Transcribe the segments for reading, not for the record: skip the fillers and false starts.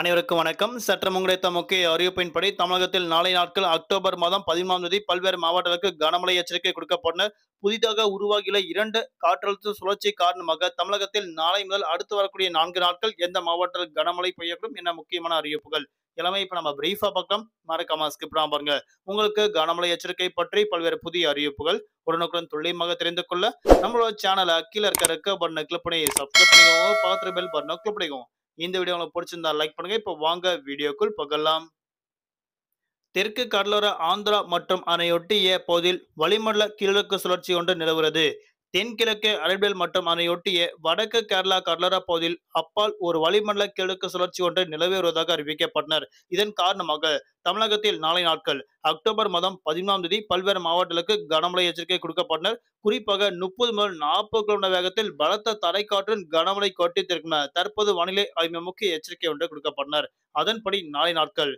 அனைவருக்கும் வணக்கம். சற்று முன் கிடைத்த முக்கிய அறிவிப்பின்படி தமிழகத்தில் நாளை நாட்கள் அக்டோபர் மாதம் 13ஆம் தேதி பல்வேறு மாவட்டங்களுக்கு கனமழை எச்சரிக்கை கொடுக்கப்பட்டன. புதிதாக உருவாகியுள்ள 2 காற்றழுத்த சுழற்சி காரணமாக தமிழகத்தில் நாளை முதல் அடுத்து வரக்கூடிய 4 நாட்கள் எந்த மாவட்டத்தில் கனமழை பெய்யக்கூடும் என முக்கியமான அறிவிப்புகள். எல்லாமே இப்ப நம்ம பிரீஃபா பார்க்கலாம். மறக்காம ஸ்கிப் பண்ணாம பாருங்க. உங்களுக்கு கனமழை எச்சரிக்கை பற்றி பல்வேறு புதிய அறிவிப்புகள் உடனுக்குடன் துல்லியமாக தெரிந்து கொள்ள நம்மளோட சேனலை கீழ இருக்க ரெக்க பட்டனை கிளிக் பண்ணி சப்ஸ்கிரைப் பண்ணிக்கோங்க. பக்கத்துல பெல் பட்டனை கிளிக் பண்ணிக்கோங்க. இந்த வீடியோ உங்களுக்கு பிடிச்சிருந்தா லைக் பண்ணுங்க. இப்போ வாங்க வீடியோக்குள் போகலாம். தெற்கு கடலோர ஆந்திரா மற்றும் அதனையொட்டிய பகுதியில் வளிமண்டல கீழடுக்கு சுழற்சி ஒன்று நிலவுகிறது. தென்கிழக்கு அரபியல் மற்றும் அதனையொட்டிய வடக்கு கேரளா கடலோர பகுதியில் அப்பால் ஒரு வளிமண்டல கிழக்கு சுழற்சி ஒன்று நிலவி வருவதாக அறிவிக்கப்பட்டனர். இதன் காரணமாக தமிழகத்தில் நாளை நாட்கள் அக்டோபர் மாதம் 13ஆம் தேதி பல்வேறு மாவட்டங்களுக்கு கனமழை எச்சரிக்கை கொடுக்கப்பட்டனர். குறிப்பாக 30 முதல் 40 கிலோமீட்டர் வேகத்தில் பலத்த தரைக்காற்றுடன் கனமழை கொட்டித்திருக்கும். தற்போது வானிலை ஆய்வு முக்கிய எச்சரிக்கை ஒன்று கொடுக்கப்பட்டனர். அதன்படி நாளை நாட்கள்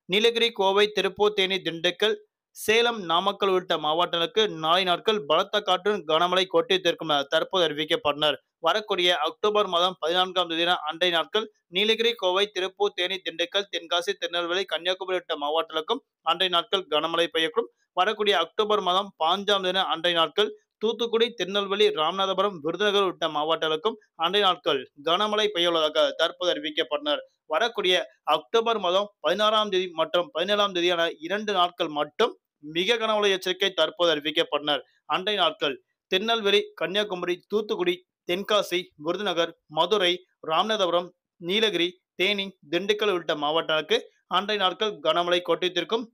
நீலகிரி, கோவை, திருப்பூர், தேனி, திண்டுக்கல், சேலம், நாமக்கல் உள்ளிட்ட மாவட்டங்களுக்கு நாளை நாட்கள் பலத்த காற்றுடன் கனமழை கொட்டித்திருக்கும் என தற்போது அறிவிக்கப்பட்டனர். வரக்கூடிய அக்டோபர் மாதம் 14ஆம் தேதி அன்றைய நாட்கள் நீலகிரி, கோவை, திருப்பூர், தேனி, திண்டுக்கல், தென்காசி, திருநெல்வேலி, கன்னியாகுமரி உள்ளிட்ட மாவட்டங்களுக்கும் அன்றைய நாட்கள் கனமழை பெய்யக்கூடும். வரக்கூடிய அக்டோபர் மாதம் 5ஆம் தேதி அன்றைய நாட்கள் தூத்துக்குடி, திருநெல்வேலி, ராமநாதபுரம், விருதுநகர் உள்ளிட்ட மாவட்டங்களுக்கும் அன்றைய நாட்கள் கனமழை பெய்யுள்ளதாக தற்போது அறிவிக்கப்பட்டனர். வரக்கூடிய அக்டோபர் மாதம் 16ஆம் தேதி மற்றும் 17ஆம் தேதியான 2 நாட்கள் மட்டும் மிக கனமழை எச்சரிக்கை தற்போது அறிவிக்கப்பட்டனர். அன்றைய நாட்கள் திருநெல்வேலி, கன்னியாகுமரி, தூத்துக்குடி, தென்காசி, விருதுநகர், மதுரை, ராமநாதபுரம், நீலகிரி, தேனி, திண்டுக்கல் உள்ளிட்ட மாவட்டங்களுக்கு அன்றைய நாட்கள் கனமழை கொட்டித்திருக்கும்.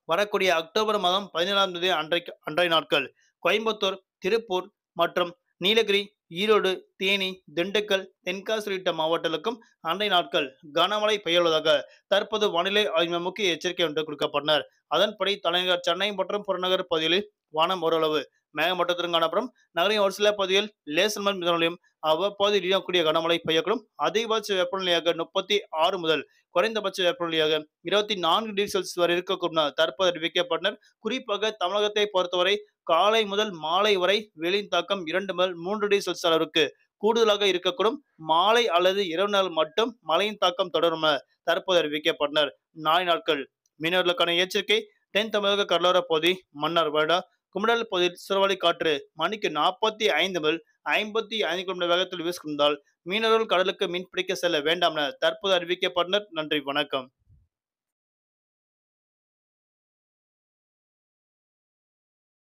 வரக்கூடிய அக்டோபர் மாதம் 17ஆம் தேதி அன்றைய நாட்கள் கோயம்புத்தூர், திருப்பூர் மற்றும் நீலகிரி, ஈரோடு, தேனி, திண்டுக்கல், தென்காசி உள்ளிட்ட மாவட்டங்களுக்கும் அன்றைய நாட்கள் கனமழை பெய்யுள்ளதாக தற்போது வானிலை ஆய்வு முக்கிய எச்சரிக்கை ஒன்று கொடுக்கப்பட்டனர். அதன்படி தலைநகர் சென்னை மற்றும் புறநகர் பகுதிகளில் வானம் ஓரளவு மேகமூட்டத்துடன் காணப்படும். நகரின் ஒரு சில பகுதியில் லேசான முதல் மிதமானமழையும் அவ்வப்போது இடியக்கூடிய கனமழை பெய்யக்கூடும். அதிகபட்ச வெப்பநிலையாக 36 முதல் குறைந்தபட்ச வெப்பநிலையாக 24 டிகிரி செல்சியஸ் வரை இருக்கக்கூடும் என தற்போது அறிவிக்கப்பட்டனர். குறிப்பாக தமிழகத்தை பொறுத்தவரை காலை முதல் மாலை வரை வெயிலின் தாக்கம் 2 முதல் 3 டிகிரி செல்சியஸ் அளவிற்கு கூடுதலாக இருக்கக்கூடும். மாலை அல்லது இரவு நாள் மட்டும் மழையின் தாக்கம் தொடரும் என தற்போது அறிவிக்கப்பட்டனர். நாளை நாட்கள் மீனவர்களுக்கான எச்சரிக்கை. தென் தமிழக கடலோர பகுதி, மன்னார் வளைகுடா, குமடல் பகுதியில் சூறாவளி காற்று மணிக்கு 45 முதல் 55 கிலோமீட்டர் வேகத்தில் வீசுகின்றால் மீனவர்கள் கடலுக்கு மீன்பிடிக்க செல்ல வேண்டாம் என தற்போது அறிவிக்கப்பட்டனர். நன்றி, வணக்கம்.